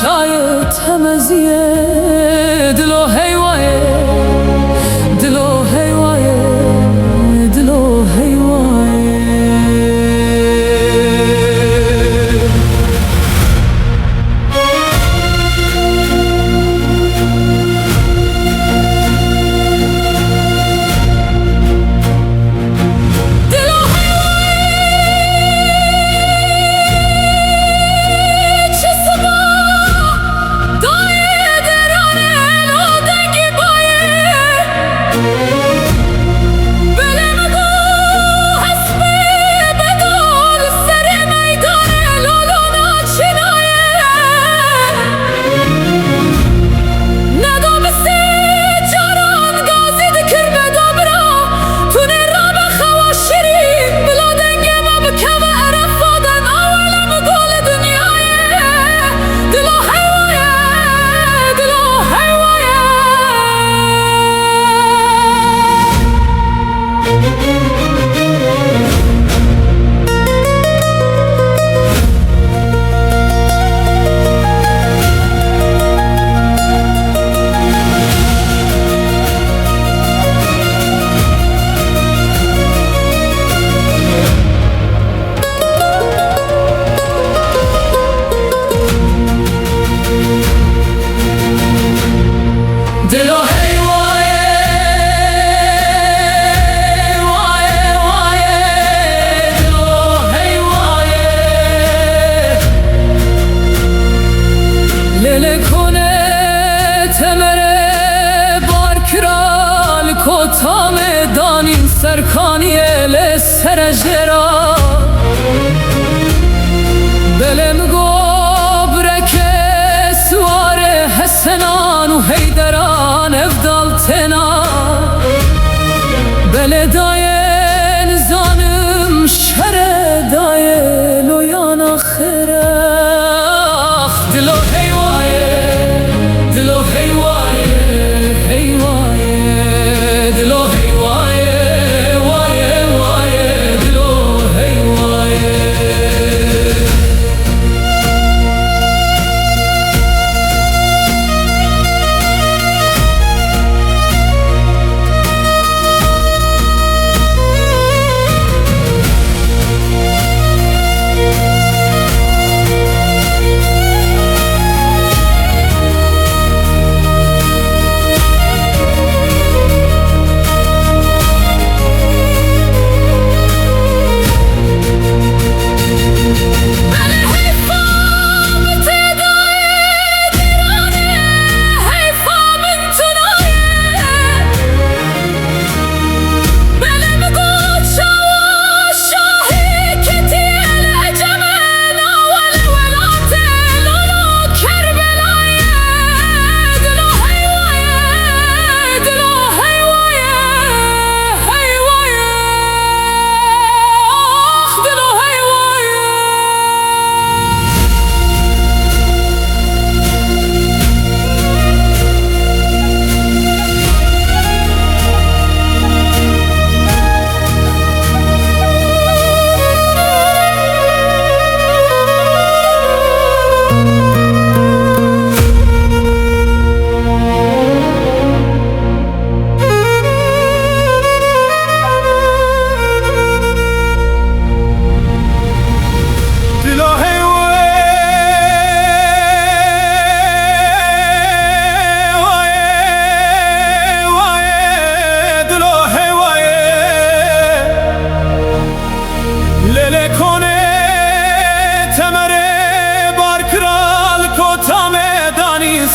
شاید تمزیه دلو هیوایه دلو هیوایه دلو هیوایه کتام دانین سرکانی لسر جرا بلم گبرک سوار حسنان و حیدران افضل تنا بل داین زانم شر دای لویان آخره دلو هیوایه دلو هیوایه هیوایه دلو هیوایه وایه وایه دلو هیوایه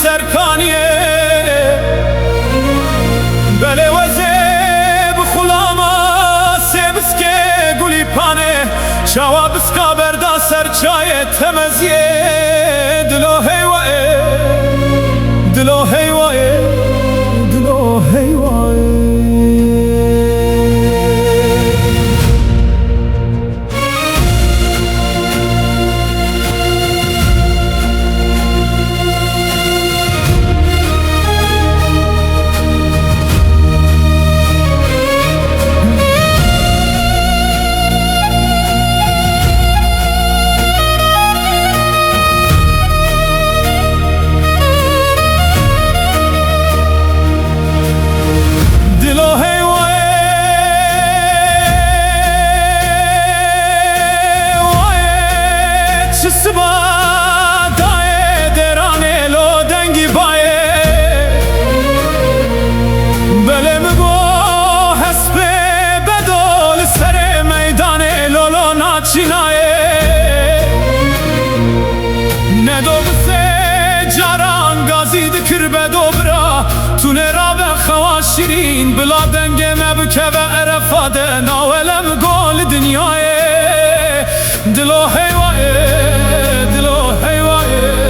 سرکانیه بله وزه بخلاما سبسکه گلی پانه شوا بسکا بردا سرچای تمزیه دلو هیوایه دلو هیوایه دلو هیوایه دوبرا تو نراب خوا شیرین بلا دنگ مبکه و عرفاده ناولم گل دنیای دلو حیوای دلو حیوای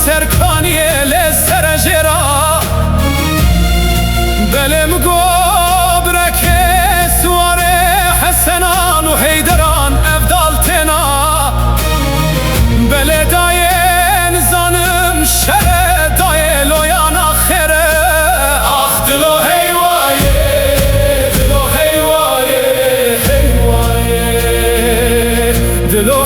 سرکانی لسر جرا بلم گبرک سوار حسنان و حیدران افدال تنا بله داین زانم شر دای لویان آخره آخ دلو حیوایه دلو حیوایه حیوایه دلو